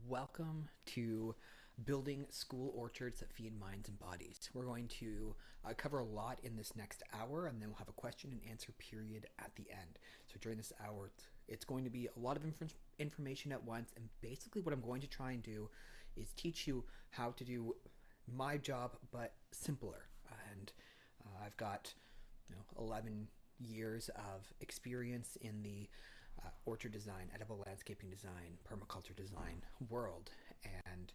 Welcome to Building School Orchards that Feed Minds and Bodies. We're going to cover a lot in this next hour, and then we'll have a question and answer period at the end. So during this hour, it's going to be a lot of information at once, and basically what I'm going to try and do is teach you how to do my job, but simpler. And I've got 11 years of experience in the orchard design, edible landscaping design, permaculture design world. And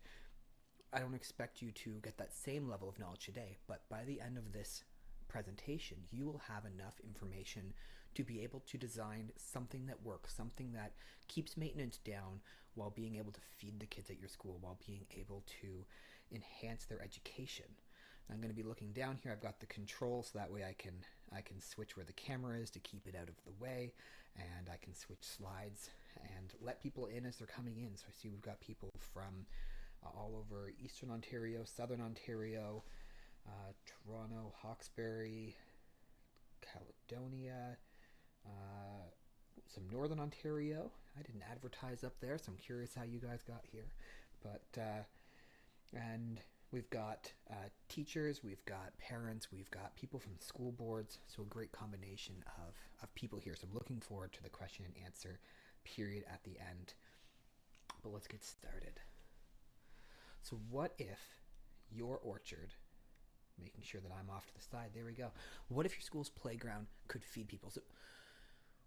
I don't expect you to get that same level of knowledge today, but by the end of this presentation, you will have enough information to be able to design something that works, something that keeps maintenance down while being able to feed the kids at your school, while being able to enhance their education. I'm going to be looking down here. I've got the control, so that way I can switch where the camera is to keep it out of the way, and I can switch slides and let people in as they're coming in. So I see we've got people from all over Eastern Ontario, Southern Ontario, Toronto, Hawkesbury, Caledonia, some Northern Ontario. I didn't advertise up there, so I'm curious how you guys got here. But and we've got teachers, we've got parents, we've got people from school boards, so a great combination of people here. So I'm looking forward to the question and answer period at the end. But let's get started. So what if your orchard, making sure that I'm off to the side, there we go. What if your school's playground could feed people? So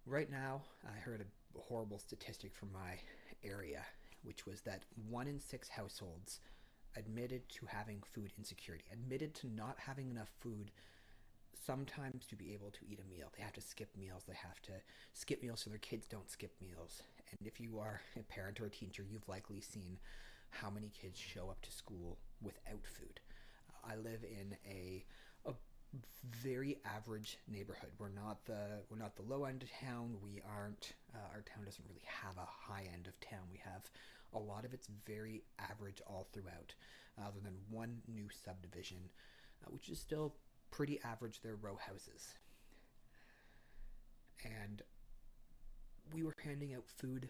right now, I heard a horrible statistic from my area, which was that 1 in 6 households admitted to having food insecurity, admitted to not having enough food sometimes to be able to eat a meal. They have to skip meals. They have to skip meals so their kids don't skip meals. And if you are a parent or a teacher, you've likely seen how many kids show up to school without food. I live in a very average neighborhood. We're not the low end of town. We aren't. Our town doesn't really have a high end of town. We have a lot of it's very average all throughout, other than one new subdivision, which is still pretty average. They're row houses, and we were handing out food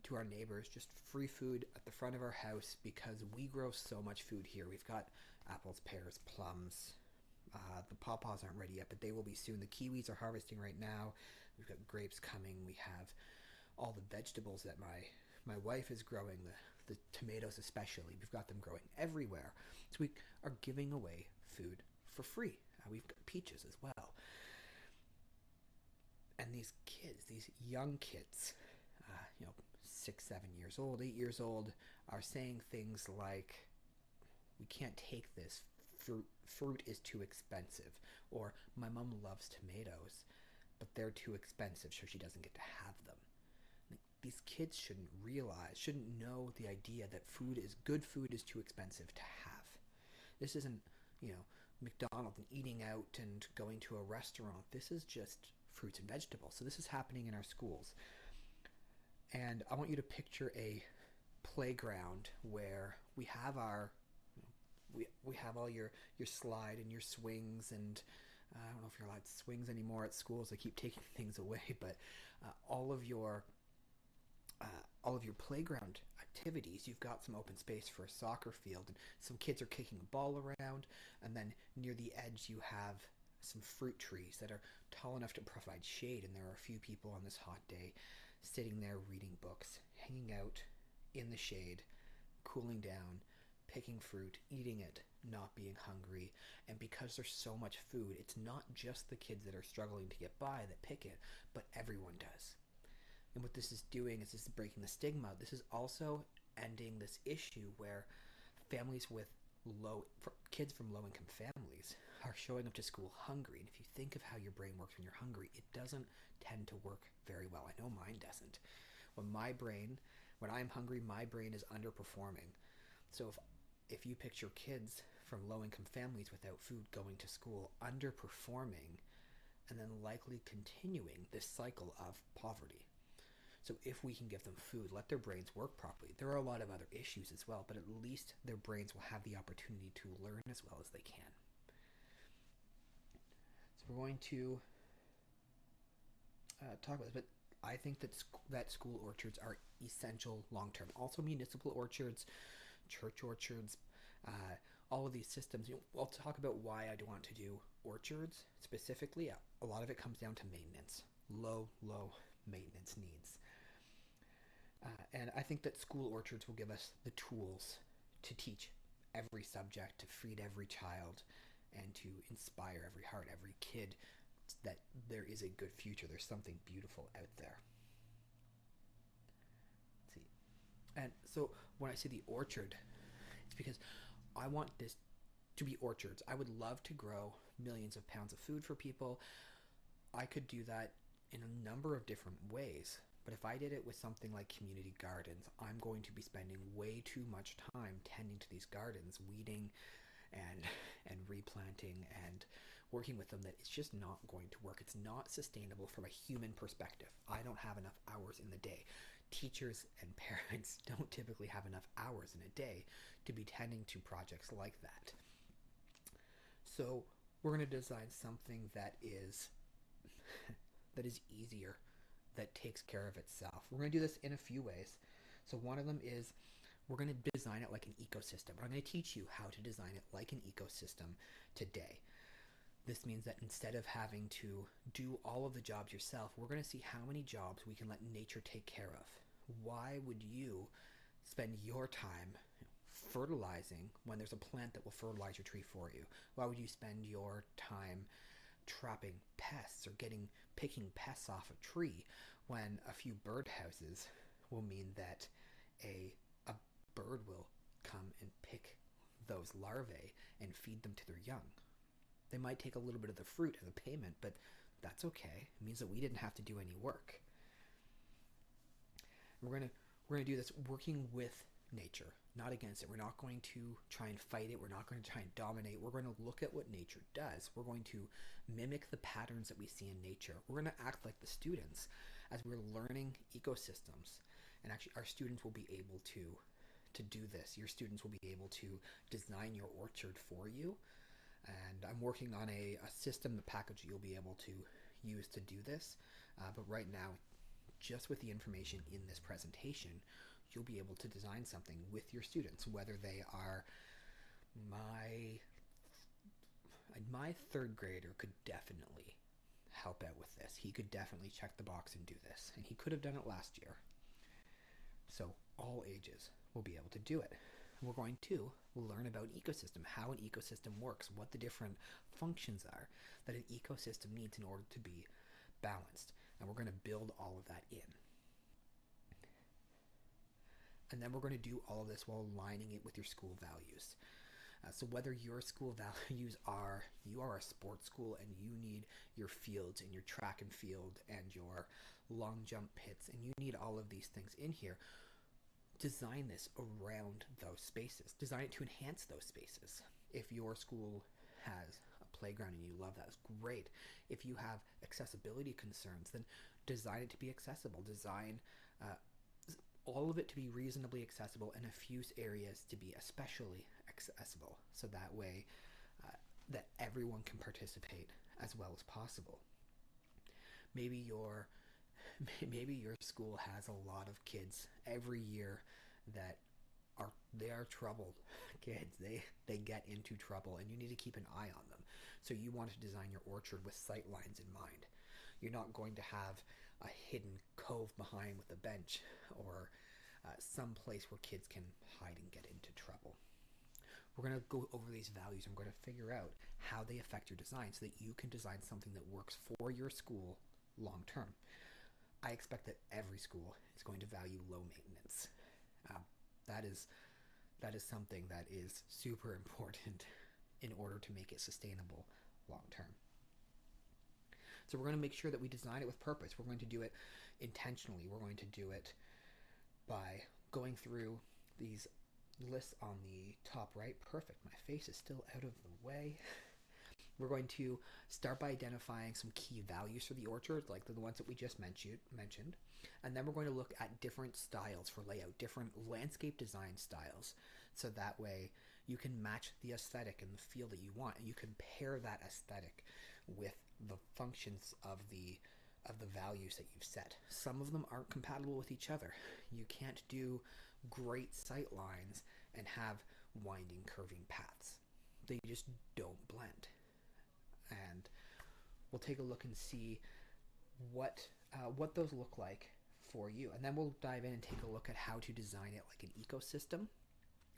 to our neighbors, just free food at the front of our house, because we grow so much food here. We've got apples, pears, plums. The pawpaws aren't ready yet, but they will be soon. The kiwis are harvesting right now. We've got grapes coming. We have all the vegetables that my wife is growing, the tomatoes especially. We've got them growing everywhere. So we are giving away food for free. We've got peaches as well. And these kids, these young kids, 6, 7 years old, 8 years old, are saying things like, we can't take this. Fruit is too expensive. Or, my mom loves tomatoes, but they're too expensive, so she doesn't get to have them. These kids shouldn't know the idea that good food is too expensive to have. This isn't, McDonald's and eating out and going to a restaurant. This is just fruits and vegetables. So this is happening in our schools. And I want you to picture a playground where we have we have all your slide and your swings, and I don't know if you're allowed swings anymore at schools. They keep taking things away, but all of your playground activities. You've got some open space for a soccer field, and some kids are kicking a ball around, and then near the edge you have some fruit trees that are tall enough to provide shade, and there are a few people on this hot day sitting there reading books, hanging out in the shade, cooling down, picking fruit, eating it, not being hungry. And because there's so much food, it's not just the kids that are struggling to get by that pick it, but everyone does. And what this is doing is breaking the stigma. This is also ending this issue where families with kids from low-income families are showing up to school hungry. And if you think of how your brain works when you're hungry, it doesn't tend to work very well. I know mine doesn't. When I'm hungry, my brain is underperforming. So if you picture kids from low-income families without food going to school, underperforming, and then likely continuing this cycle of poverty. So if we can give them food, let their brains work properly. There are a lot of other issues as well, but at least their brains will have the opportunity to learn as well as they can. So we're going to talk about this, but I think that school orchards are essential long term. Also, municipal orchards, church orchards, all of these systems. I'll talk about why I want to do orchards specifically. A lot of it comes down to maintenance, low maintenance needs. And I think that school orchards will give us the tools to teach every subject, to feed every child, and to inspire every heart, every kid, that there is a good future. There's something beautiful out there. Let's see. And so when I say the orchard, it's because I want this to be orchards. I would love to grow millions of pounds of food for people. I could do that in a number of different ways. But if I did it with something like community gardens, I'm going to be spending way too much time tending to these gardens, weeding and and replanting and working with them, that it's just not going to work. It's not sustainable from a human perspective. I don't have enough hours in the day. Teachers and parents don't typically have enough hours in a day to be tending to projects like that. So we're going to design something that is that is easier, that takes care of itself. We're going to do this in a few ways. So one of them is we're going to design it like an ecosystem. I'm going to teach you how to design it like an ecosystem today. This means that instead of having to do all of the jobs yourself, we're going to see how many jobs we can let nature take care of. Why would you spend your time fertilizing when there's a plant that will fertilize your tree for you? Why would you spend your time trapping pests or picking pests off a tree when a few birdhouses will mean that a bird will come and pick those larvae and feed them to their young? They might take a little bit of the fruit as a payment, but that's okay. It means that we didn't have to do any work. We're gonna do this working with nature, not against it. We're not going to try and fight it. We're not going to try and dominate. We're going to look at what nature does. We're going to mimic the patterns that we see in nature. We're going to act like the students as we're learning ecosystems. And actually, our students will be able to do this. Your students will be able to design your orchard for you. And I'm working on a system, the package you'll be able to use to do this. But right now, just with the information in this presentation, you'll be able to design something with your students, whether they are my third grader could definitely help out with this. He could definitely check the box and do this, and he could have done it last year. So all ages will be able to do it. We're going to learn about ecosystem, how an ecosystem works, what the different functions are that an ecosystem needs in order to be balanced. And we're going to build all of that in. And then we're going to do all of this while aligning it with your school values. So whether your school values are, you are a sports school and you need your fields and your track and field and your long jump pits, and you need all of these things in here, design this around those spaces. Design it to enhance those spaces. If your school has a playground and you love that, it's great. If you have accessibility concerns, then design it to be accessible. Design all of it to be reasonably accessible, and a few areas to be especially accessible, so that way that everyone can participate as well as possible. Maybe your school has a lot of kids every year that are troubled kids. They get into trouble, and you need to keep an eye on them. So you want to design your orchard with sight lines in mind. You're not going to have a hidden cove behind with a bench, or some place where kids can hide and get into trouble. We're going to go over these values. I'm going to figure out how they affect your design so that you can design something that works for your school long term. I expect that every school is going to value low maintenance. That is something that is super important in order to make it sustainable long term. So we're going to make sure that we design it with purpose. We're going to do it intentionally. We're going to do it by going through these lists on the top right. Perfect. My face is still out of the way. We're going to start by identifying some key values for the orchard, like the ones that we just mentioned. And then we're going to look at different styles for layout, different landscape design styles. So that way you can match the aesthetic and the feel that you want, and you can pair that aesthetic with the functions of the of the values that you've set. Some of them aren't compatible with each other. You can't do great sight lines and have winding, curving paths. They just don't blend. And we'll take a look and see what those look like for you. And then we'll dive in and take a look at how to design it like an ecosystem.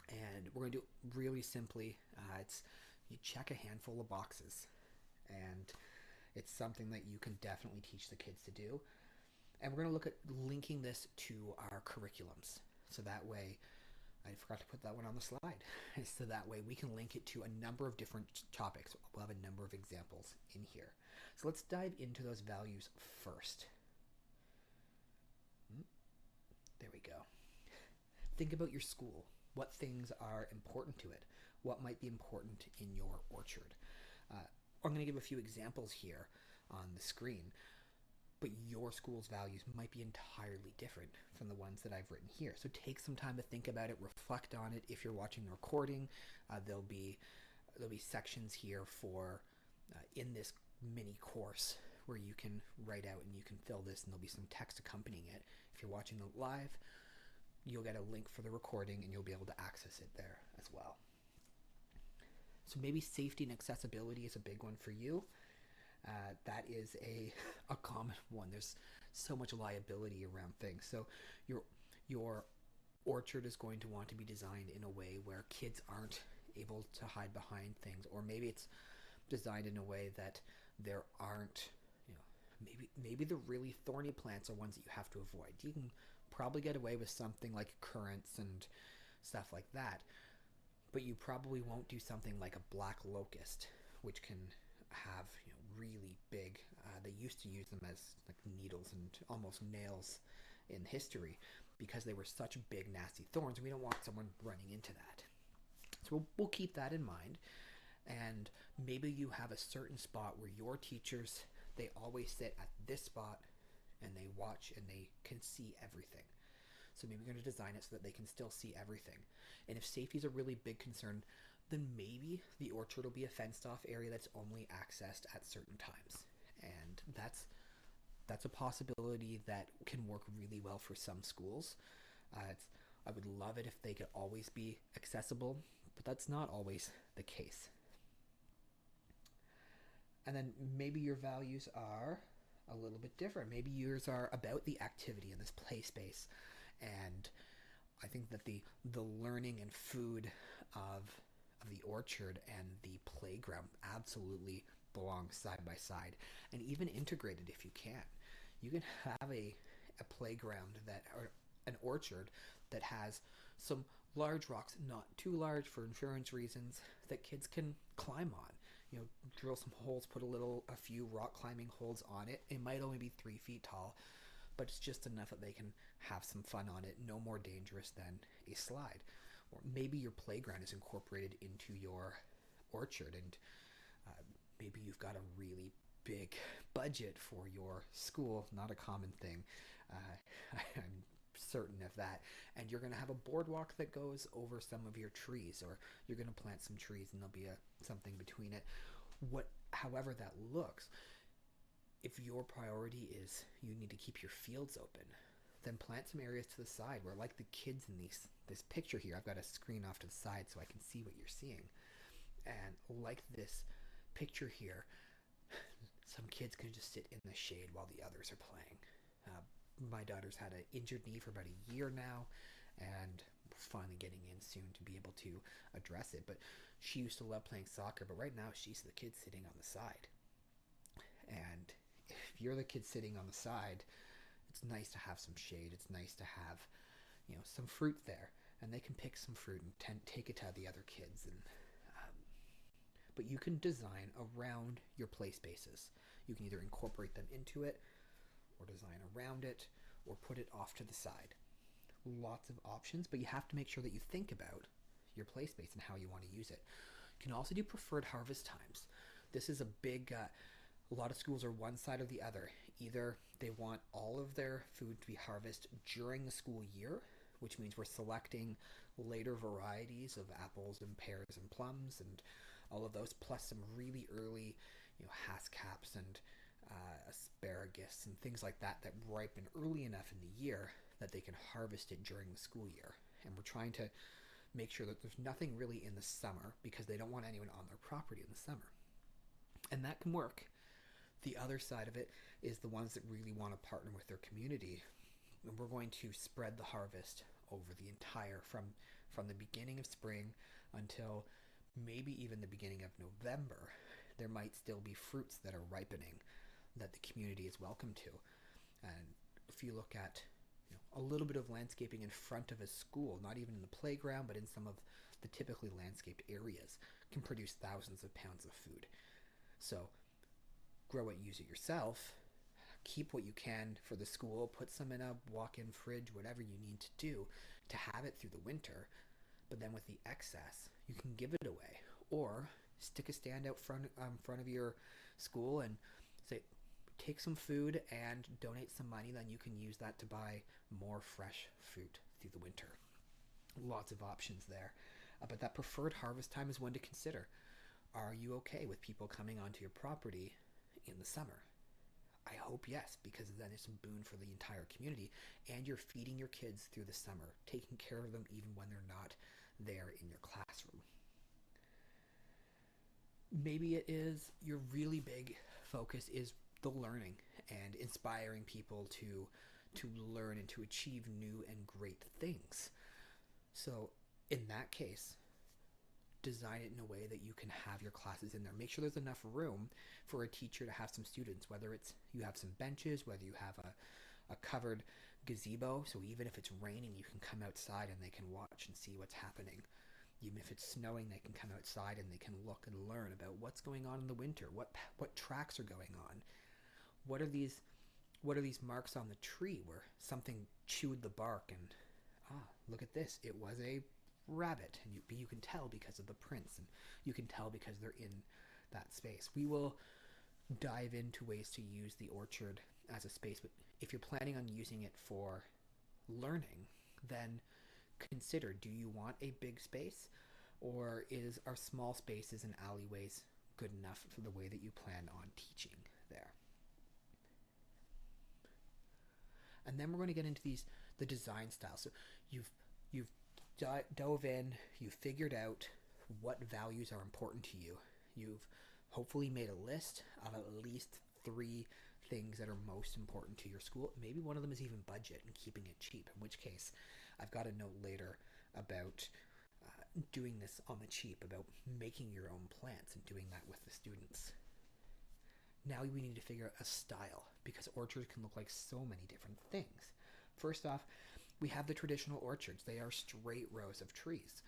And we're going to do it really simply. It's you check a handful of boxes, and it's something that you can definitely teach the kids to do. And we're going to look at linking this to our curriculums. So that way, I forgot to put that one on the slide. So that way we can link it to a number of different topics. We'll have a number of examples in here. So let's dive into those values first. There we go. Think about your school. What things are important to it? What might be important in your orchard? I'm going to give a few examples here on the screen, but your school's values might be entirely different from the ones that I've written here. So take some time to think about it, reflect on it. If you're watching the recording, there'll be sections here for in this mini course where you can write out and you can fill this, and there'll be some text accompanying it. If you're watching the live, you'll get a link for the recording and you'll be able to access it there as well. So maybe safety and accessibility is a big one for you. That is a common one. There's so much liability around things. So your orchard is going to want to be designed in a way where kids aren't able to hide behind things, or maybe it's designed in a way that there aren't, maybe the really thorny plants are ones that you have to avoid. You can probably get away with something like currants and stuff like that, but you probably won't do something like a black locust, which can have really big, they used to use them as like needles and almost nails in history because they were such big nasty thorns, and we don't want someone running into that. So we'll keep that in mind. And maybe you have a certain spot where your teachers, they always sit at this spot and they watch and they can see everything. So maybe we're going to design it so that they can still see everything. And if safety is a really big concern, then maybe the orchard will be a fenced off area that's only accessed at certain times. And that's a possibility that can work really well for some schools. I would love it if they could always be accessible, but that's not always the case. And then maybe your values are a little bit different. Maybe yours are about the activity in this play space. And I think that the learning and food of the orchard and the playground absolutely belong side by side, and even integrated if you can. You can have a playground or an orchard that has some large rocks, not too large for insurance reasons, that kids can climb on. Drill some holes, put a few rock climbing holds on it. It might only be 3 feet tall, but it's just enough that they can have some fun on it, no more dangerous than a slide. Or maybe your playground is incorporated into your orchard, and maybe you've got a really big budget for your school, not a common thing. I'm certain of that. And you're going to have a boardwalk that goes over some of your trees, or you're going to plant some trees and there'll be something between it. However that looks, if your priority is you need to keep your fields open, then plant some areas to the side where, like the kids in this picture here, I've got a screen off to the side so I can see what you're seeing. And like this picture here, some kids can just sit in the shade while the others are playing. My daughter's had an injured knee for about a year now, and we're finally getting in soon to be able to address it. But she used to love playing soccer, but right now she's the kid sitting on the side. And if you're the kid sitting on the side, it's nice to have some shade. It's nice to have, some fruit there, and they can pick some fruit and take it to the other kids. But you can design around your play spaces. You can either incorporate them into it, or design around it, or put it off to the side. Lots of options, but you have to make sure that you think about your play space and how you want to use it. You can also do preferred harvest times. This is a big, a lot of schools are one side or the other. Either they want all of their food to be harvested during the school year, which means we're selecting later varieties of apples and pears and plums and all of those, plus some really early, Hass caps and asparagus and things like that that ripen early enough in the year that they can harvest it during the school year. And we're trying to make sure that there's nothing really in the summer because they don't want anyone on their property in the summer. And that can work. The other side of it is the ones that really want to partner with their community. And we're going to spread the harvest over the entire, from the beginning of spring until maybe even the beginning of November. There might still be fruits that are ripening that the community is welcome to. And if you look at a little bit of landscaping in front of a school, not even in the playground, but in some of the typically landscaped areas, can produce thousands of pounds of food. So grow it, use it yourself, keep what you can for the school, put some in a walk-in fridge, whatever you need to do to have it through the winter. But then with the excess, you can give it away, or stick a stand out front of your school and say, take some food and donate some money. Then you can use that to buy more fresh fruit through the winter. Lots of options there. But that preferred harvest time is one to consider. Are you okay with people coming onto your property in the summer? I hope yes, because then it's a boon for the entire community, and you're feeding your kids through the summer, taking care of them even when they're not there in your classroom. Maybe it is your really big focus is the learning and inspiring people to learn and to achieve new and great things. So in that case, design it in a way that you can have your classes in there. Make sure there's enough room for a teacher to have some students, whether it's you have some benches, whether you have a covered gazebo, so even if it's raining, you can come outside and they can watch and see what's happening. Even if it's snowing, they can come outside and they can look and learn about what's going on in the winter, what tracks are going on. What are these marks on the tree where something chewed the bark, and look at this, it was a rabbit, and you can tell because of the prints, and you can tell because they're in that space. We will dive into ways to use the orchard as a space, but if you're planning on using it for learning, then consider, do you want a big space, or are small spaces and alleyways good enough for the way that you plan on teaching there? And then we're going to get into the design styles. So you've dove in, you've figured out what values are important to you. You've hopefully made a list of at least 3 things that are most important to your school. Maybe one of them is even budget and keeping it cheap, in which case I've got a note later about doing this on the cheap, about making your own plants and doing that with the students. Now we need to figure out a style, because orchards can look like so many different things. First off, we have the traditional orchards. They are straight rows of trees.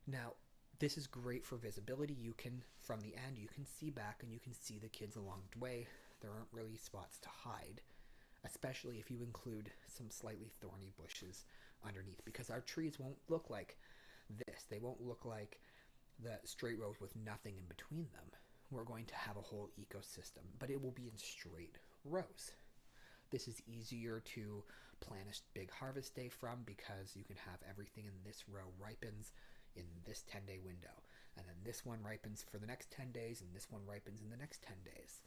Now, this is great for visibility. You can, from the end, you can see back and you can see the kids along the way. There aren't really spots to hide, especially if you include some slightly thorny bushes underneath, because our trees won't look like this. They won't look like the straight rows with nothing in between them. We're going to have a whole ecosystem, but it will be in straight rows. This is easier to plan a big harvest day from, because you can have everything in this row ripens in this 10-day window, and then this one ripens for the next 10 days, and this one ripens in the next 10 days.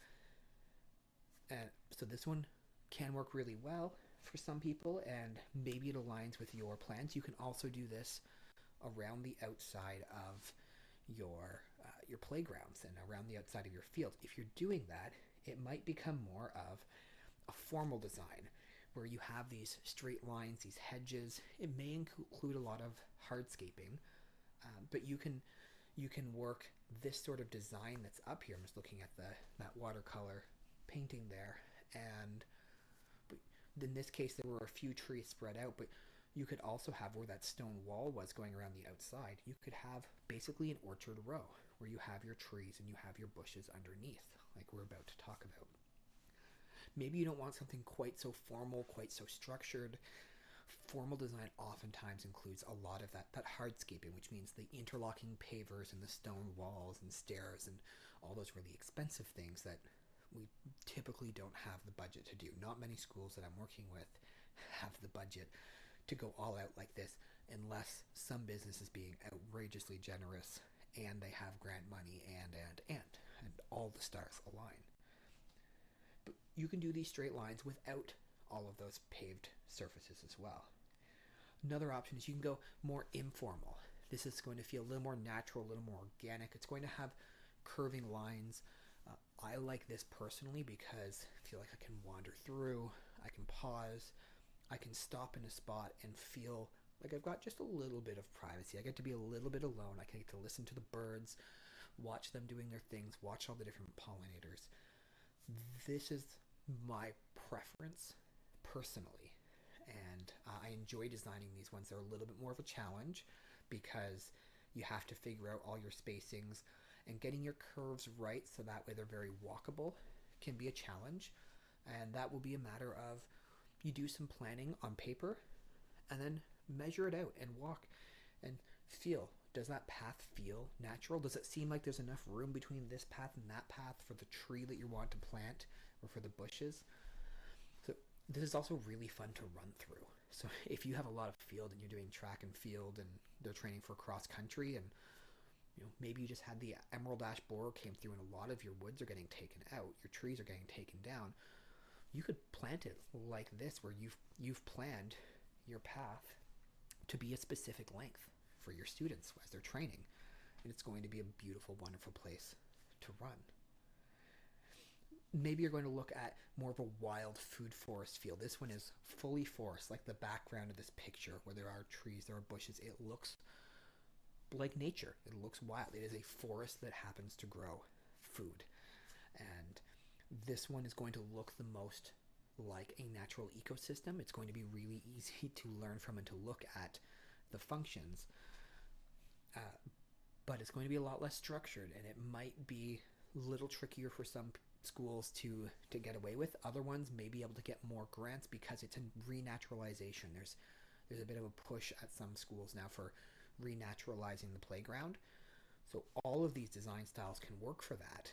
And so this one can work really well for some people, and maybe it aligns with your plans. You can also do this around the outside of your playgrounds and around the outside of your fields. If you're doing that, it might become more of a formal design where you have these straight lines, these hedges. It may include a lot of hardscaping, but you can work this sort of design that's up here. I'm just looking at that watercolor painting there, and in this case there were a few trees spread out, but you could also have where that stone wall was going around the outside. You could have basically an orchard row where you have your trees and you have your bushes underneath, like we're about to talk about. Maybe you don't want something quite so formal, quite so structured. Formal design oftentimes includes a lot of that hardscaping, which means the interlocking pavers and the stone walls and stairs and all those really expensive things that we typically don't have the budget to do. Not many schools that I'm working with have the budget to go all out like this, unless some business is being outrageously generous and they have grant money and all the stars align. you can do these straight lines without all of those paved surfaces as well. Another option is you can go more informal. This is going to feel a little more natural, a little more organic. It's going to have curving lines. I like this personally because I feel like I can wander through, I can pause, I can stop in a spot and feel like I've got just a little bit of privacy. I get to be a little bit alone. I get to listen to the birds, watch them doing their things, watch all the different pollinators. This is my preference personally. And I enjoy designing these ones. They're a little bit more of a challenge because you have to figure out all your spacings, and getting your curves right so that way they're very walkable can be a challenge. And that will be a matter of you do some planning on paper and then measure it out and walk and feel. Does that path feel natural? Does it seem like there's enough room between this path and that path for the tree that you want to plant or for the bushes? So this is also really fun to run through. So if you have a lot of field and you're doing track and field and they're training for cross country, and maybe you just had the emerald ash borer came through and a lot of your woods are getting taken out, your trees are getting taken down, you could plant it like this where you've planned your path to be a specific length for your students as they're training, and it's going to be a beautiful, wonderful place to run. Maybe you're going to look at more of a wild food forest feel. This one is fully forest, like the background of this picture where there are trees, there are bushes. It looks like nature. It looks wild. It is a forest that happens to grow food. And this one is going to look the most like a natural ecosystem. It's going to be really easy to learn from and to look at the functions. But it's going to be a lot less structured, and it might be a little trickier for some schools to get away with. Other ones may be able to get more grants because it's a renaturalization. There's a bit of a push at some schools now for renaturalizing the playground. So all of these design styles can work for that.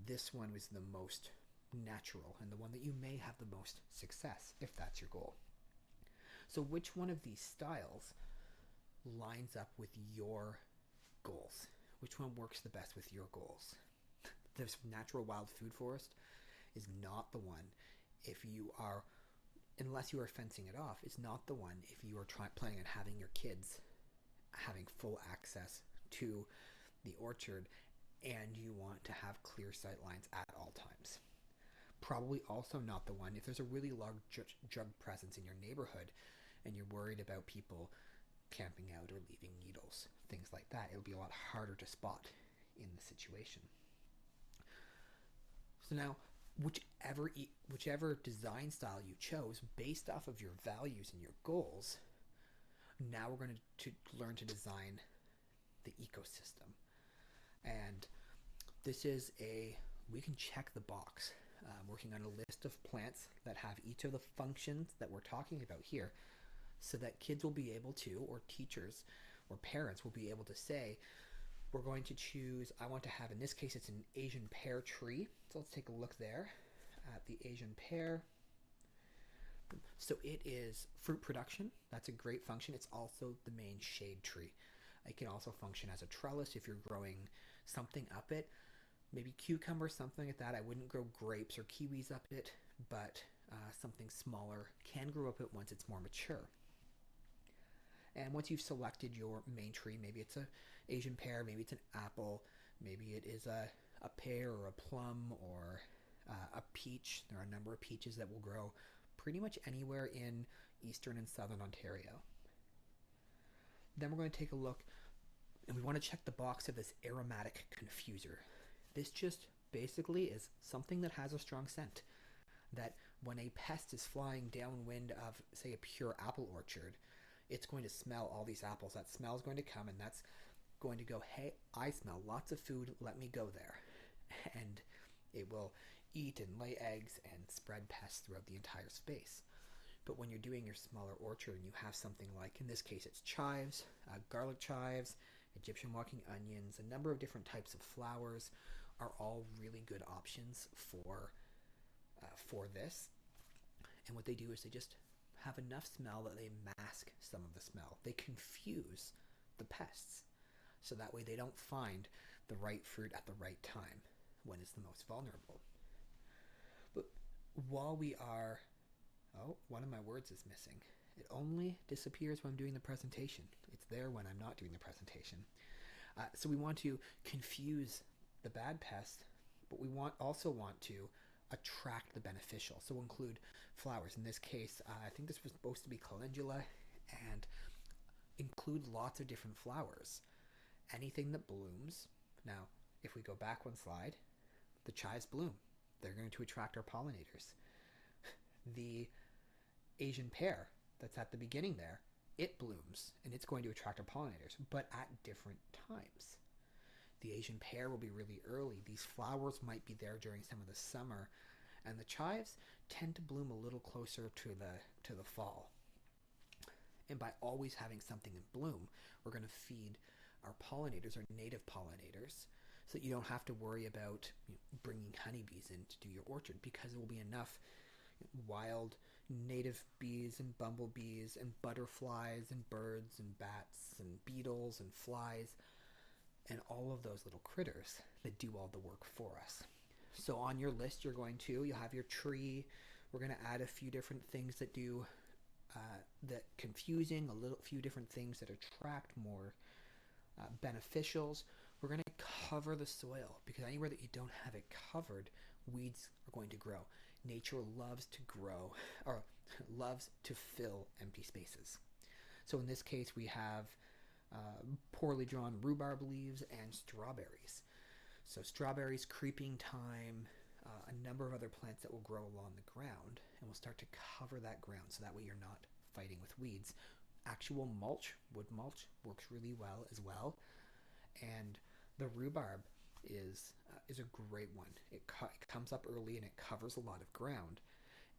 This one was the most natural and the one that you may have the most success if that's your goal. So which one of these styles lines up with your goals? Which one works the best with your goals? This natural wild food forest is not the one if you are, unless you are fencing it off, it's not the one if you are planning on having your kids having full access to the orchard and you want to have clear sight lines at all times. Probably also not the one if there's a really large drug presence in your neighborhood and you're worried about people camping out or leaving needles, things like that. It'll be a lot harder to spot in the situation. So now, whichever design style you chose based off of your values and your goals, now we're going to learn to design the ecosystem. And this is we can check the box. Working on a list of plants that have each of the functions that we're talking about here, so that kids will be able to, or teachers or parents will be able to say, we're going to choose, I want to have, in this case, it's an Asian pear tree. So let's take a look there at the Asian pear. So it is fruit production. That's a great function. It's also the main shade tree. It can also function as a trellis if you're growing something up it. Maybe cucumber, something like that. I wouldn't grow grapes or kiwis up it, but something smaller can grow up it once it's more mature. And once you've selected your main tree, maybe it's an Asian pear, maybe it's an apple, maybe it is a pear or a plum or a peach. There are a number of peaches that will grow pretty much anywhere in eastern and southern Ontario. Then we're going to take a look, and we want to check the box of this aromatic confuser. This just basically is something that has a strong scent, that when a pest is flying downwind of, say, a pure apple orchard, it's going to smell all these apples. That smell is going to come, and that's going to go, hey, I smell lots of food, let me go there. And it will eat and lay eggs and spread pests throughout the entire space. But when you're doing your smaller orchard and you have something like, in this case, it's chives, garlic chives, Egyptian walking onions, a number of different types of flowers are all really good options for this. And what they do is they just have enough smell that they mask some of the smell. They confuse the pests, so that way they don't find the right fruit at the right time when it's the most vulnerable. But while we are, oh, one of my words is missing. It only disappears when I'm doing the presentation. It's there when I'm not doing the presentation. So we want to confuse the bad pests, but we also want to attract the beneficial. So we'll include flowers. In this case, I think this was supposed to be calendula, and include lots of different flowers. Anything that blooms. Now, if we go back one slide, the chives bloom. They're going to attract our pollinators. The Asian pear that's at the beginning there, it blooms and it's going to attract our pollinators, but at different times. The Asian pear will be really early. These flowers might be there during some of the summer, and the chives tend to bloom a little closer to the fall. And by always having something in bloom, we're going to feed our pollinators, our native pollinators, so that you don't have to worry about bringing honeybees in to do your orchard, because there will be enough wild native bees and bumblebees and butterflies and birds and bats and beetles and flies and all of those little critters that do all the work for us. So on your list, you'll have your tree. We're going to add a few different things that do that confusing, few different things that attract more beneficials. We're going to cover the soil, because anywhere that you don't have it covered, weeds are going to grow. Nature loves to grow, or loves to fill empty spaces. So in this case, we have poorly drawn rhubarb leaves and strawberries. So strawberries, creeping thyme, a number of other plants that will grow along the ground, and we'll start to cover that ground so that way you're not fighting with weeds. Actual mulch, wood mulch, works really well as well. And the rhubarb is a great one. It comes up early and it covers a lot of ground,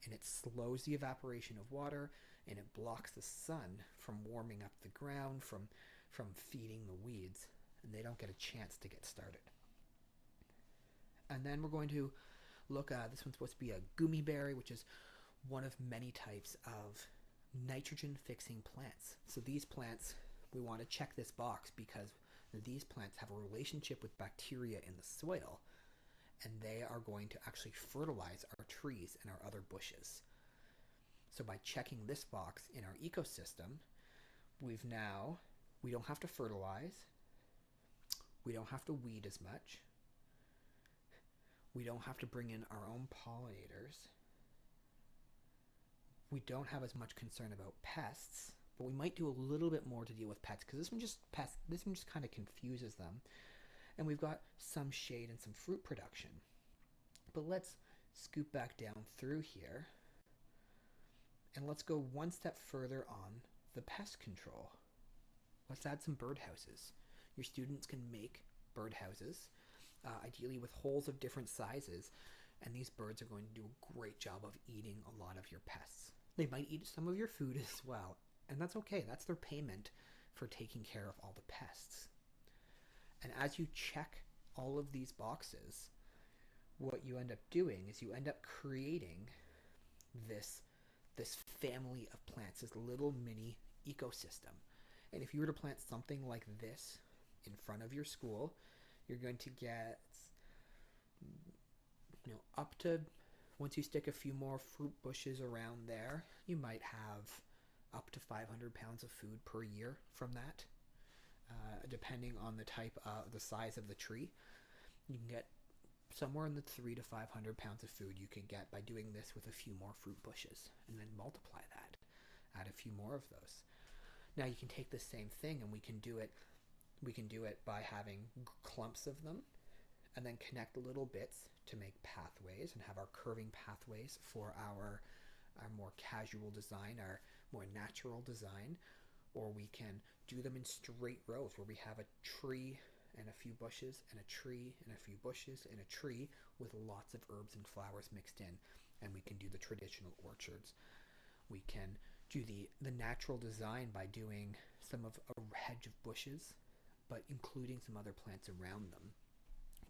and it slows the evaporation of water, and it blocks the sun from warming up the ground, from feeding the weeds, and they don't get a chance to get started. And then we're going to look at, this one's supposed to be a gummy berry, which is one of many types of nitrogen fixing plants. So these plants, we want to check this box because these plants have a relationship with bacteria in the soil, and they are going to actually fertilize our trees and our other bushes. So by checking this box in our ecosystem, we don't have to fertilize, we don't have to weed as much, we don't have to bring in our own pollinators, we don't have as much concern about pests, but we might do a little bit more to deal with pets, because this one just kind of confuses them. And we've got some shade and some fruit production. But let's scoop back down through here, and let's go one step further on the pest control. Let's add some birdhouses. Your students can make birdhouses, ideally with holes of different sizes, and these birds are going to do a great job of eating a lot of your pests. They might eat some of your food as well, and that's okay. That's their payment for taking care of all the pests. And as you check all of these boxes, what you end up doing is you end up creating this family of plants, this little mini ecosystem. And if you were to plant something like this in front of your school, you're going to get up to, once you stick a few more fruit bushes around there, you might have up to 500 pounds of food per year from that, depending on the size of the tree. You can get somewhere in the 300 to 500 pounds of food you can get by doing this with a few more fruit bushes, and then multiply that, add a few more of those. Now you can take the same thing, and we can do it by having clumps of them, and then connect little bits to make pathways, and have our curving pathways for our more casual design, our more natural design. Or we can do them in straight rows where we have a tree and a few bushes, and a tree and a few bushes, and a tree with lots of herbs and flowers mixed in. And we can do the traditional orchards. We can do the natural design by doing some of a hedge of bushes, but including some other plants around them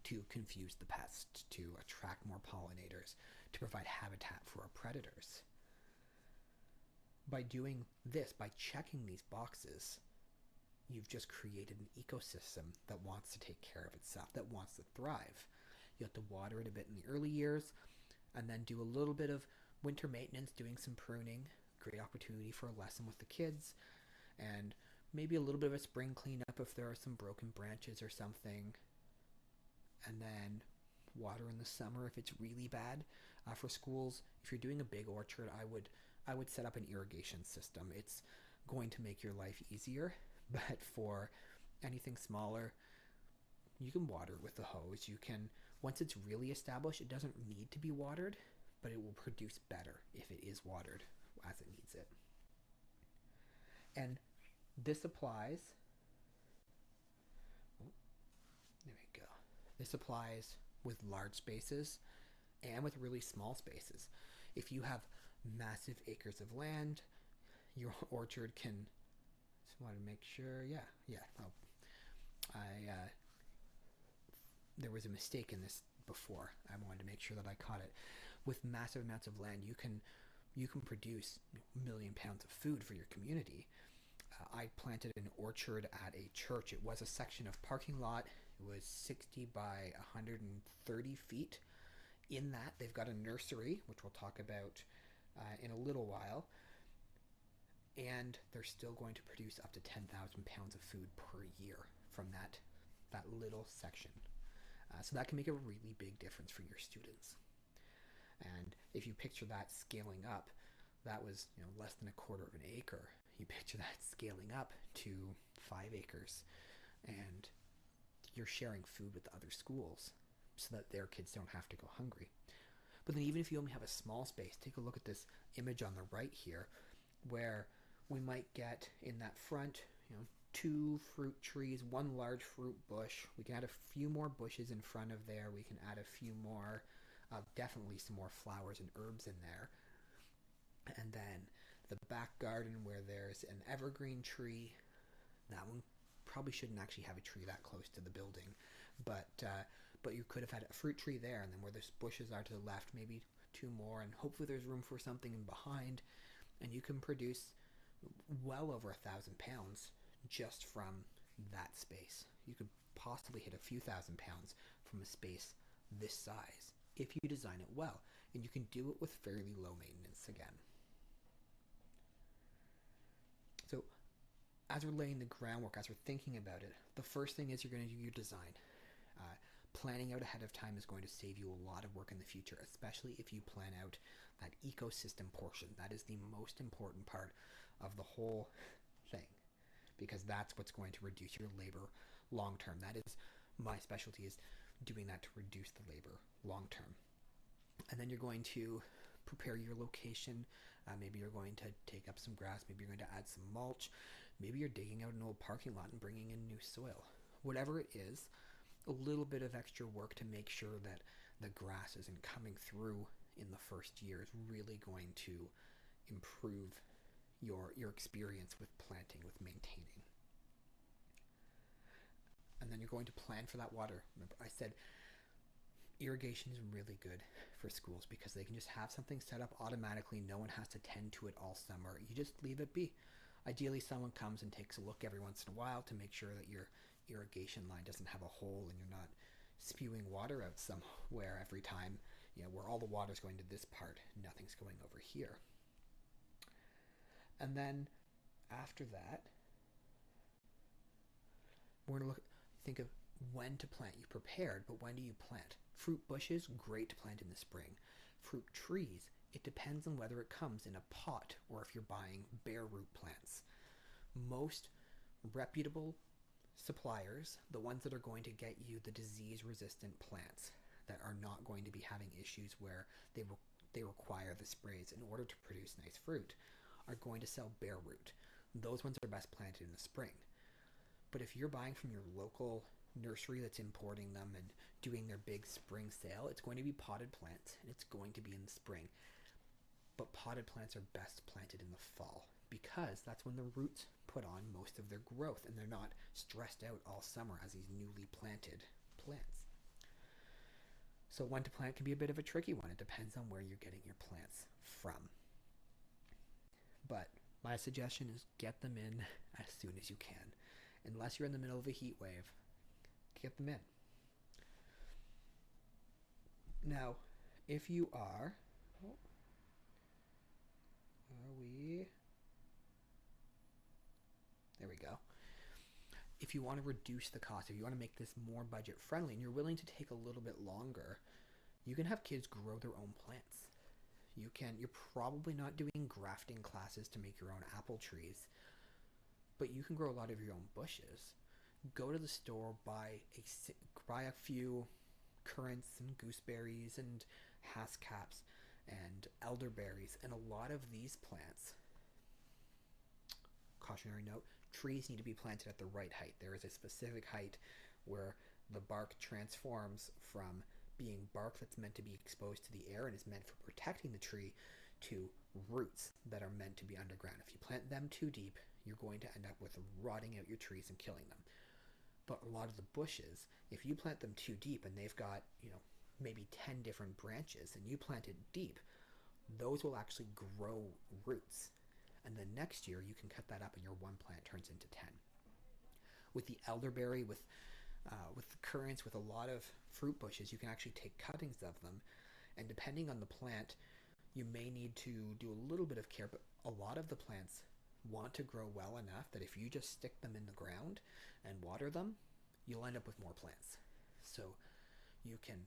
to confuse the pests, to attract more pollinators, to provide habitat for our predators. By doing this, by checking these boxes, you've just created an ecosystem that wants to take care of itself, that wants to thrive. You have to water it a bit in the early years, and then do a little bit of winter maintenance, doing some pruning. Great opportunity for a lesson with the kids, and maybe a little bit of a spring cleanup if there are some broken branches or something. And then water in the summer if it's really bad. For schools, if you're doing a big orchard, I would set up an irrigation system. It's going to make your life easier, but for anything smaller, you can water with the hose. You can, once it's really established, it doesn't need to be watered, but it will produce better if it is watered as it needs it. And this applies, there we go. This applies with large spaces and with really small spaces. If you have massive acres of land, your orchard can, just want to make sure, there was a mistake in this before. I wanted to make sure that I caught it. With massive amounts of land, you can produce 1 million pounds of food for your community. I planted an orchard at a church. It was a section of parking lot. It was 60 by 130 feet. In that, they've got a nursery, which we'll talk about in a little while. And they're still going to produce up to 10,000 pounds of food per year from that little section. So that can make a really big difference for your students. And if you picture that scaling up, that was less than a quarter of an acre. You picture that scaling up to 5 acres, and you're sharing food with other schools so that their kids don't have to go hungry. But then even if you only have a small space, take a look at this image on the right here, where we might get in that front, 2 fruit trees, 1 large fruit bush. We can add a few more bushes in front of there. We can add a few more, definitely some more flowers and herbs in there. And then the back garden where there's an evergreen tree. That one probably shouldn't actually have a tree that close to the building, but you could have had a fruit tree there, and then where those bushes are to the left, maybe 2 more, and hopefully there's room for something in behind, and you can produce well over 1,000 pounds just from that space. You could possibly hit a few thousand pounds from a space this size if you design it well, and you can do it with fairly low maintenance again. So as we're laying the groundwork, as we're thinking about it, the first thing is you're going to do your design. Planning out ahead of time is going to save you a lot of work in the future, especially if you plan out that ecosystem portion. That is the most important part of the whole thing, because that's what's going to reduce your labor long term. That is my specialty, is doing that to reduce the labor long term. And then you're going to prepare your location. Maybe you're going to take up some grass. Maybe you're going to add some mulch. Maybe you're digging out an old parking lot and bringing in new soil. Whatever it is, a little bit of extra work to make sure that the grass isn't coming through in the first year is really going to improve your experience with planting, with maintaining. And then you're going to plan for that water. Remember, I said irrigation is really good for schools because they can just have something set up automatically. No one has to tend to it all summer. You just leave it be. Ideally, someone comes and takes a look every once in a while to make sure that your irrigation line doesn't have a hole and you're not spewing water out somewhere every time, where all the water's going to this part, nothing's going over here. And then after that, we're going to think of when to plant. You prepared, but when do you plant? Fruit bushes, great to plant in the spring. Fruit trees, it depends on whether it comes in a pot or if you're buying bare root plants. Most reputable suppliers, the ones that are going to get you the disease-resistant plants that are not going to be having issues where they require the sprays in order to produce nice fruit, are going to sell bare root. Those ones are best planted in the spring. But if you're buying from your local nursery that's importing them and doing their big spring sale, it's going to be potted plants and it's going to be in the spring. But potted plants are best planted in the fall because that's when the roots put on most of their growth and they're not stressed out all summer as these newly planted plants. So when to plant can be a bit of a tricky one. It depends on where you're getting your plants from. But my suggestion is get them in as soon as you can. Unless you're in the middle of a heat wave, get them in. Now, if you are, oh, are we? There we go. If you want to reduce the cost, if you want to make this more budget friendly and you're willing to take a little bit longer, you can have kids grow their own plants. You're probably not doing grafting classes to make your own apple trees, but you can grow a lot of your own bushes. Go to the store, buy a few currants and gooseberries and haskcaps and elderberries, and a lot of these plants. Cautionary note, trees need to be planted at the right height. There is a specific height where the bark transforms from being bark that's meant to be exposed to the air and is meant for protecting the tree to roots that are meant to be underground. If you plant them too deep, you're going to end up with rotting out your trees and killing them. But a lot of the bushes, if you plant them too deep and they've got, maybe 10 different branches and you plant it deep, those will actually grow roots. And then next year you can cut that up and your one plant turns into 10. With the elderberry, with the currants, with a lot of fruit bushes, you can actually take cuttings of them, and depending on the plant, you may need to do a little bit of care, but a lot of the plants want to grow well enough that if you just stick them in the ground and water them, you'll end up with more plants. So you can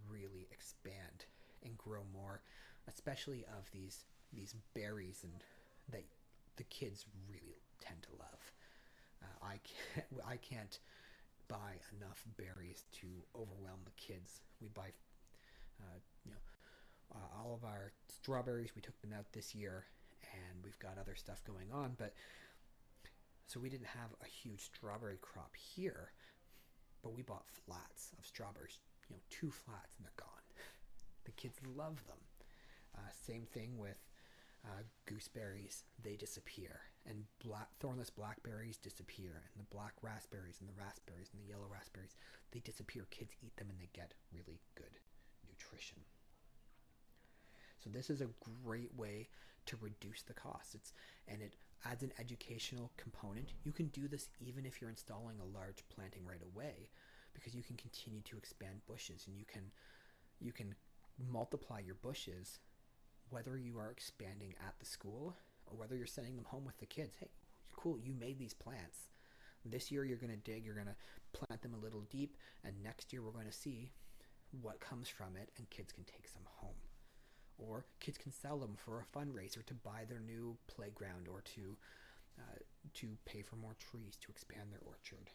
really expand and grow more, especially of these berries and that the kids really tend to love. I can't buy enough berries to overwhelm the kids. We buy, all of our strawberries. We took them out this year, and we've got other stuff going on. But so we didn't have a huge strawberry crop here, but we bought flats of strawberries. 2 flats, and they're gone. The kids love them. Same thing with gooseberries, they disappear, and thornless blackberries disappear, and the black raspberries and the raspberries and the yellow raspberries, they disappear. Kids eat them and they get really good nutrition. So this is a great way to reduce the costs. And it adds an educational component. You can do this even if you're installing a large planting right away, because you can continue to expand bushes, and you can multiply your bushes whether you are expanding at the school or whether you're sending them home with the kids. Hey, cool, you made these plants. This year you're going to dig, you're going to plant them a little deep, and next year we're going to see what comes from it, and kids can take some home. Or kids can sell them for a fundraiser to buy their new playground, or to pay for more trees to expand their orchard.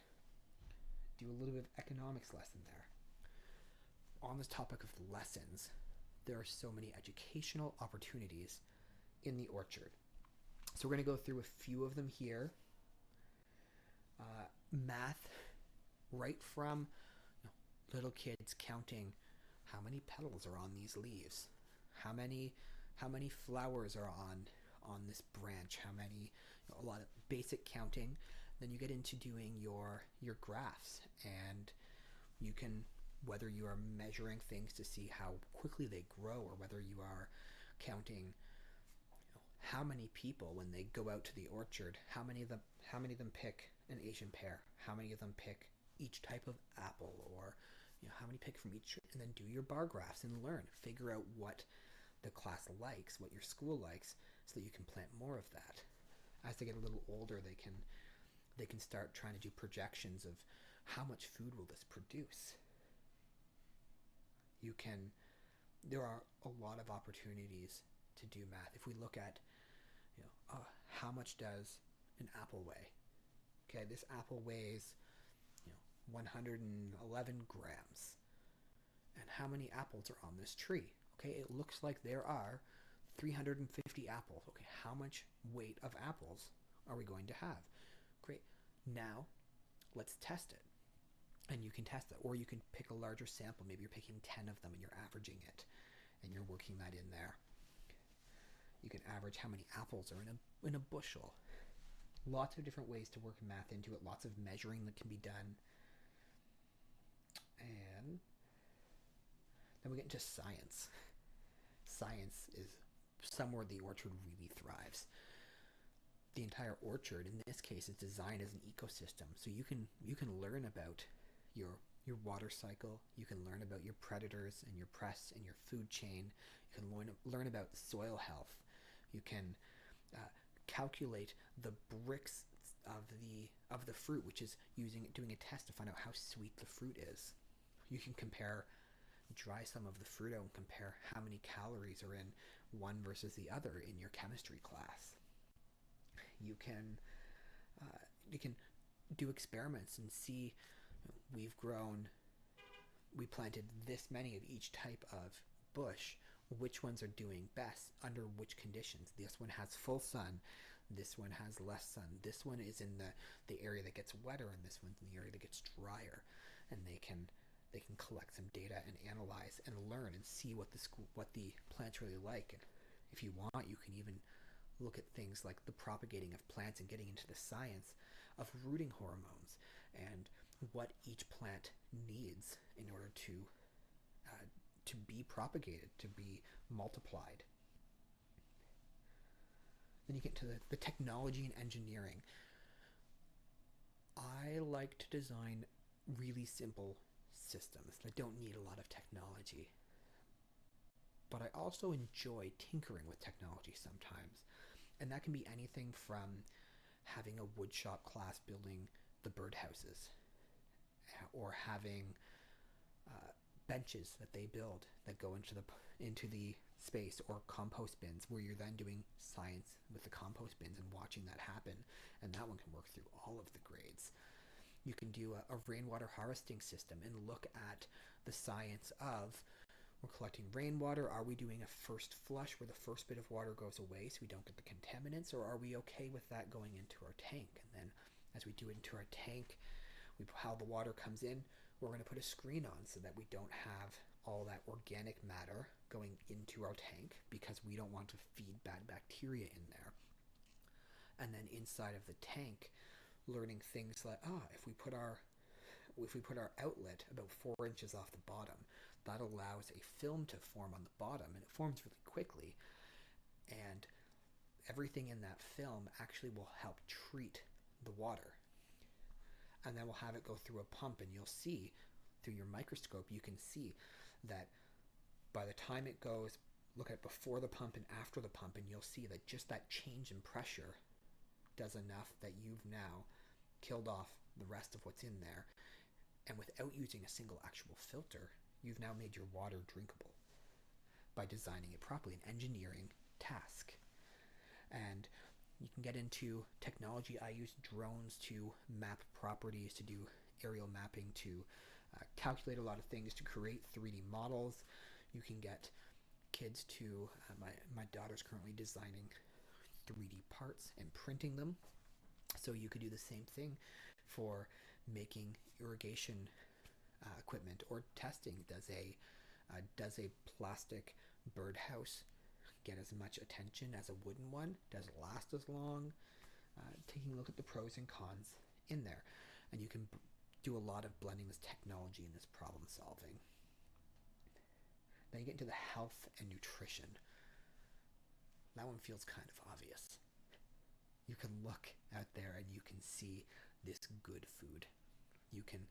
Do a little bit of economics lesson there. On this topic of lessons, there are so many educational opportunities in the orchard. So we're going to go through a few of them here. Math, right from little kids counting how many petals are on these leaves, how many flowers are on this branch, how many, a lot of basic counting. Then you get into doing your graphs, and you can, whether you are measuring things to see how quickly they grow, or whether you are counting how many people, when they go out to the orchard, how many of them pick an Asian pear, how many of them pick each type of apple, or how many pick from each, and then do your bar graphs and learn, figure out what the class likes, what your school likes, so that you can plant more of that. As they get a little older, they can start trying to do projections of how much food will this produce. There are a lot of opportunities to do math. If we look at, how much does an apple weigh? Okay, this apple weighs, 111 grams. And how many apples are on this tree? Okay, it looks like there are 350 apples. Okay, how much weight of apples are we going to have? Great. Now, let's test it. And you can test it, or you can pick a larger sample. Maybe you're picking 10 of them and you're averaging it, and you're working that in there. You can average how many apples are in a bushel. Lots of different ways to work math into it. Lots of measuring that can be done. And then we get into science. Science is somewhere the orchard really thrives. The entire orchard, in this case, is designed as an ecosystem. So you can learn about your your water cycle. You can learn about your predators and your pests and your food chain. You can learn about soil health. You can calculate the Brix of the fruit, which is doing a test to find out how sweet the fruit is. You can dry some of the fruit out and compare how many calories are in one versus the other in your chemistry class. You can do experiments and see, we planted this many of each type of bush, which ones are doing best under which conditions. This one has full sun, this one has less sun, this one is in the area that gets wetter, and this one's in the area that gets drier. And they can collect some data and analyze and learn and see what the plants really like. And if you want, you can even look at things like the propagating of plants and getting into the science of rooting hormones and what each plant needs in order to be propagated, to be multiplied. Then you get to the technology and engineering. I like to design really simple systems that don't need a lot of technology. But I also enjoy tinkering with technology sometimes. And that can be anything from having a woodshop class building the birdhouses, or having benches that they build that go into the space, or compost bins where you're then doing science with the compost bins and watching that happen. And that one can work through all of the grades. You can do a rainwater harvesting system and look at the science of, we're collecting rainwater. Are we doing a first flush where the first bit of water goes away so we don't get the contaminants, or are we okay with that going into our tank? And then as we do it into our tank, how the water comes in, we're going to put a screen on so that we don't have all that organic matter going into our tank, because we don't want to feed bad bacteria in there. And then inside of the tank, learning things like, if we put our outlet about 4 inches off the bottom, that allows a film to form on the bottom, and it forms really quickly. And everything in that film actually will help treat the water. And then we'll have it go through a pump, and you'll see through your microscope, you can see that by the time it goes, look at before the pump and after the pump, and you'll see that just that change in pressure does enough that you've now killed off the rest of what's in there. And without using a single actual filter, you've now made your water drinkable by designing it properly, an engineering task. And you can get into technology. I use drones to map properties, to do aerial mapping, to calculate a lot of things, to create 3D models. You can get kids to, my daughter's currently designing 3D parts and printing them. So you could do the same thing for making irrigation equipment, or testing. Does a plastic birdhouse get as much attention as a wooden one? Does it last as long? Taking a look at the pros and cons in there. And you can do a lot of blending this technology and this problem solving. Then you get into the health and nutrition. That one feels kind of obvious. You can look out there and you can see this good food. You can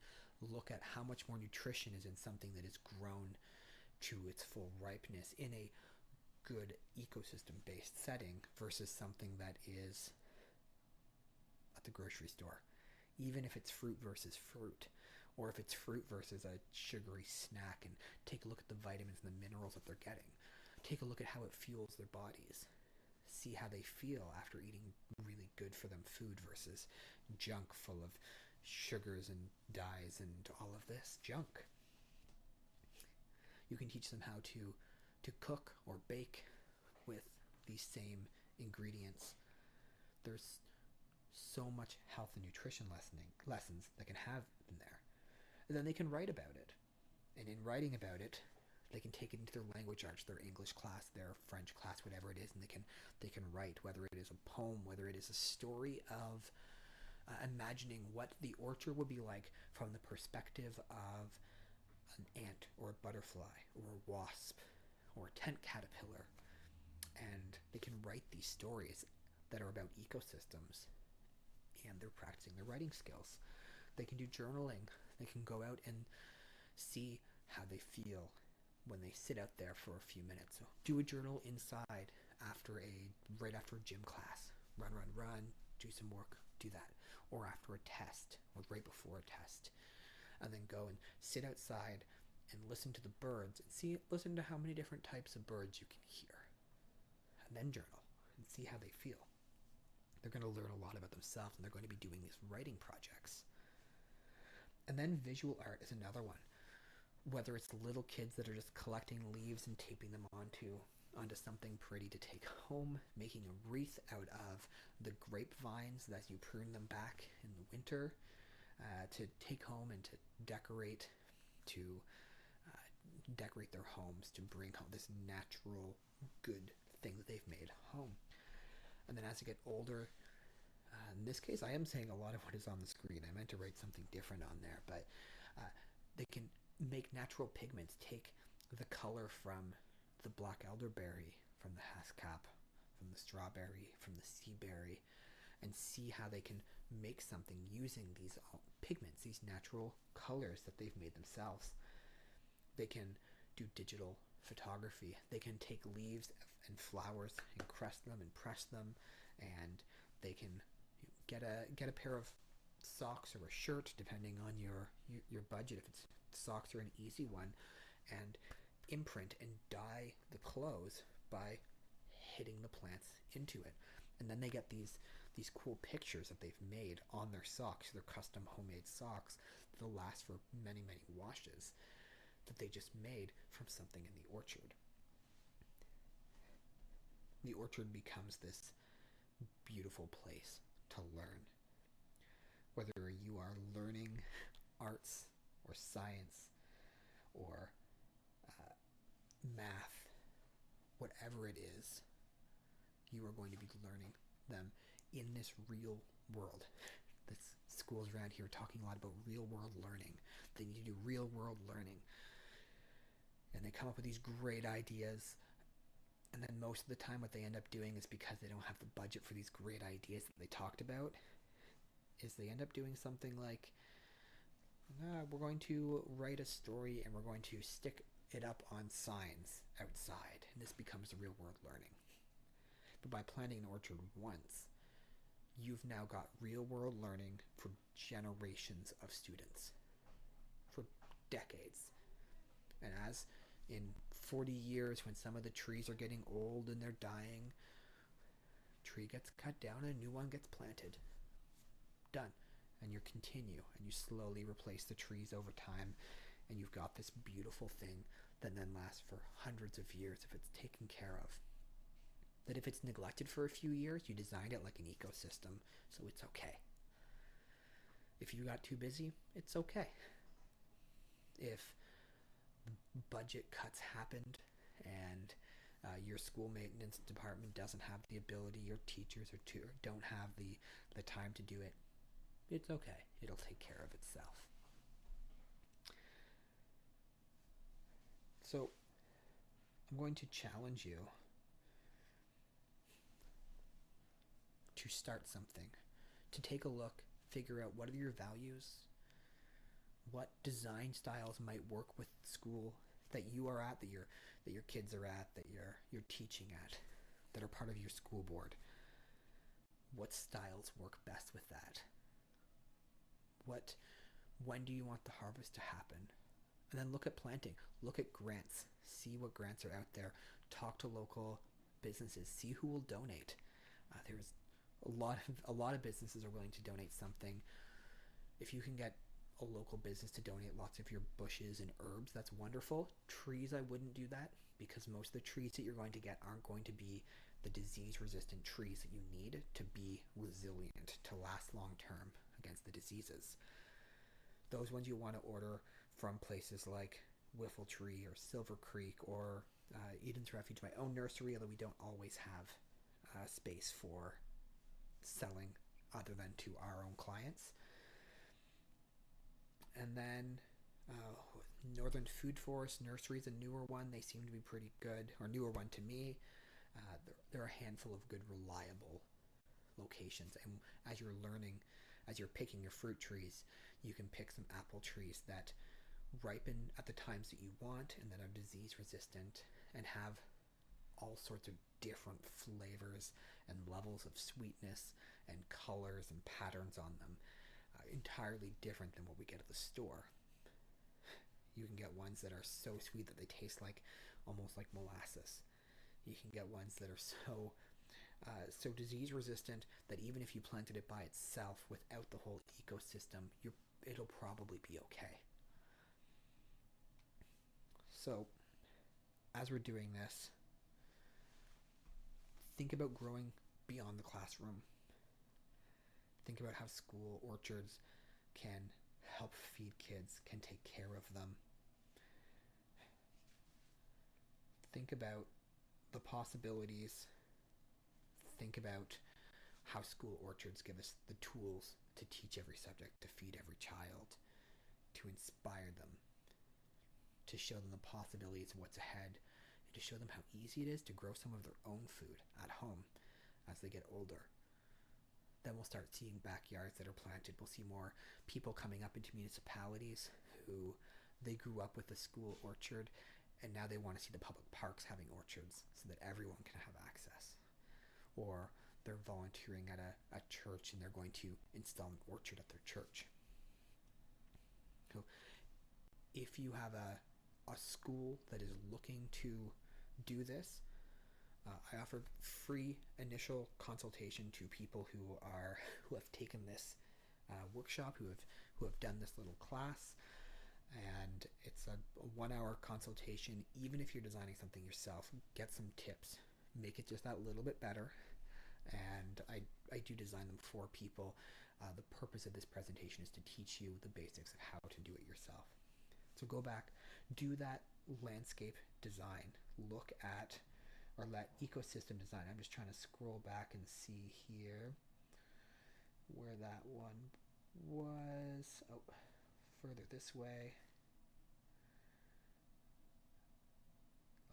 look at how much more nutrition is in something that is grown to its full ripeness in a good ecosystem-based setting versus something that is at the grocery store. Even if it's fruit versus fruit, or if it's fruit versus a sugary snack, and take a look at the vitamins and the minerals that they're getting. Take a look at how it fuels their bodies. See how they feel after eating really good for them food versus junk full of sugars and dyes and all of this junk. You can teach them how to cook or bake with these same ingredients. There's so much health and nutrition lessons that can have in there. And then they can write about it. And in writing about it, they can take it into their language arts, their English class, their French class, whatever it is, and they can write, whether it is a poem, whether it is a story of imagining what the orchard would be like from the perspective of an ant or a butterfly or a wasp or a tent caterpillar. And they can write these stories that are about ecosystems, and they're practicing their writing skills. They can do journaling They can go out and see how they feel when they sit out there for a few minutes. So do a journal inside right after a gym class. Run, do some work, do that. Or after a test, or right before a test. And then go and sit outside and listen to the birds and listen to how many different types of birds you can hear. And then journal and see how they feel. They're going to learn a lot about themselves, and they're going to be doing these writing projects. And then visual art is another one. Whether it's little kids that are just collecting leaves and taping them onto something pretty to take home, making a wreath out of the grapevines as you prune them back in the winter, to take home and to decorate their homes, to bring home this natural good thing that they've made home. And then as you get older, in this case I am saying a lot of what is on the screen. I meant to write something different on there, but they can make natural pigments, take the color from the black elderberry, from the haskap, from the strawberry, from the sea berry, and see how they can make something using these pigments, these natural colors that they've made themselves. They can do digital photography. They can take leaves and flowers and crest them and press them, and they can get a pair of socks or a shirt, depending on your budget. If it's socks are an easy one, and imprint and dye the clothes by hitting the plants into it. And then they get these cool pictures that they've made on their socks, their custom homemade socks that'll last for many, many washes, that they just made from something in the orchard. The orchard becomes this beautiful place to learn. Whether you are learning arts or science or math, whatever it is, you are going to be learning them in this real world. The schools around here are talking a lot about real world learning. They need to do real world learning. And they come up with these great ideas, and then most of the time what they end up doing is, because they don't have the budget for these great ideas that they talked about, is they end up doing something like, we're going to write a story and we're going to stick it up on signs outside, and this becomes the real world learning. But by planting an orchard once, you've now got real world learning for generations of students, for decades. And as in 40 years, when some of the trees are getting old and they're dying, tree gets cut down and a new one gets planted. Done. And you continue, and you slowly replace the trees over time, and you've got this beautiful thing that then lasts for hundreds of years if it's taken care of. That if it's neglected for a few years, you designed it like an ecosystem, so it's okay. If you got too busy, it's okay. If budget cuts happened and your school maintenance department doesn't have the ability, your teachers don't have the time to do it, it's okay. It'll take care of itself. So I'm going to challenge you to start something, to take a look, figure out what are your values, what design styles might work with school that you are at, that your kids are at, that you're teaching at, that are part of your school board. What styles work best with that? When do you want the harvest to happen? And then look at planting. Look at grants. See what grants are out there. Talk to local businesses. See who will donate. There's a lot of businesses are willing to donate something. If you can get a local business to donate lots of your bushes and herbs, that's wonderful. Trees, I wouldn't do that, because most of the trees that you're going to get aren't going to be the disease-resistant trees that you need to be resilient, to last long-term against the diseases. Those ones you want to order from places like Whiffletree or Silver Creek or Eden's Refuge, my own nursery, although we don't always have space for selling other than to our own clients. And then Northern Food Forest Nursery is a newer one. They seem to be pretty good, or newer one to me. There are a handful of good, reliable locations. And as you're learning, as you're picking your fruit trees, you can pick some apple trees that ripen at the times that you want and that are disease resistant and have all sorts of different flavors and levels of sweetness and colors and patterns on them, entirely different than what we get at the store. You can get ones that are so sweet that they taste like almost like molasses. You can get ones that are so disease resistant that even if you planted it by itself without the whole ecosystem, it'll probably be okay. So as we're doing this, think about growing beyond the classroom. Think about how school orchards can help feed kids, can take care of them. Think about the possibilities. Think about how school orchards give us the tools to teach every subject, to feed every child, to inspire them, to show them the possibilities of what's ahead, and to show them how easy it is to grow some of their own food at home as they get older. Then we'll start seeing backyards that are planted. We'll see more people coming up into municipalities who they grew up with a school orchard and now they want to see the public parks having orchards so that everyone can have access. Or they're volunteering at a church and they're going to install an orchard at their church. So if you have a school that is looking to do this, I offer free initial consultation to people who have taken this workshop, who have done this little class, and it's a 1 hour consultation. Even if you're designing something yourself, get some tips, make it just that little bit better. And I do design them for people. The purpose of this presentation is to teach you the basics of how to do it yourself. So go back, do that landscape design, look at, or that ecosystem design. I'm just trying to scroll back and see here where that one was. Oh, further this way.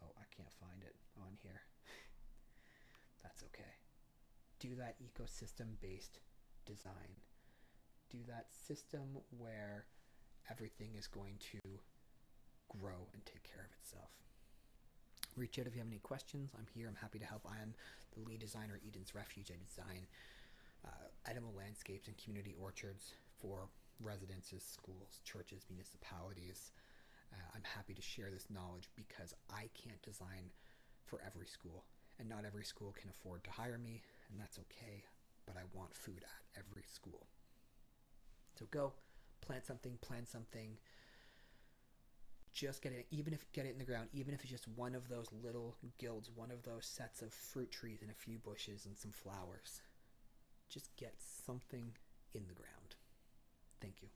Oh, I can't find it on here. That's okay. Do that ecosystem-based design. Do that system where everything is going to grow and take care of itself. Reach out if you have any questions. I'm here. I'm happy to help. I am the lead designer at Eden's Refuge. I design edible landscapes and community orchards for residences, schools, churches, municipalities. I'm happy to share this knowledge because I can't design for every school, and not every school can afford to hire me, and that's okay, but I want food at every school. So go, plant something, just get it, get it in the ground, even if it's just one of those little guilds, one of those sets of fruit trees and a few bushes and some flowers. Just get something in the ground. Thank you.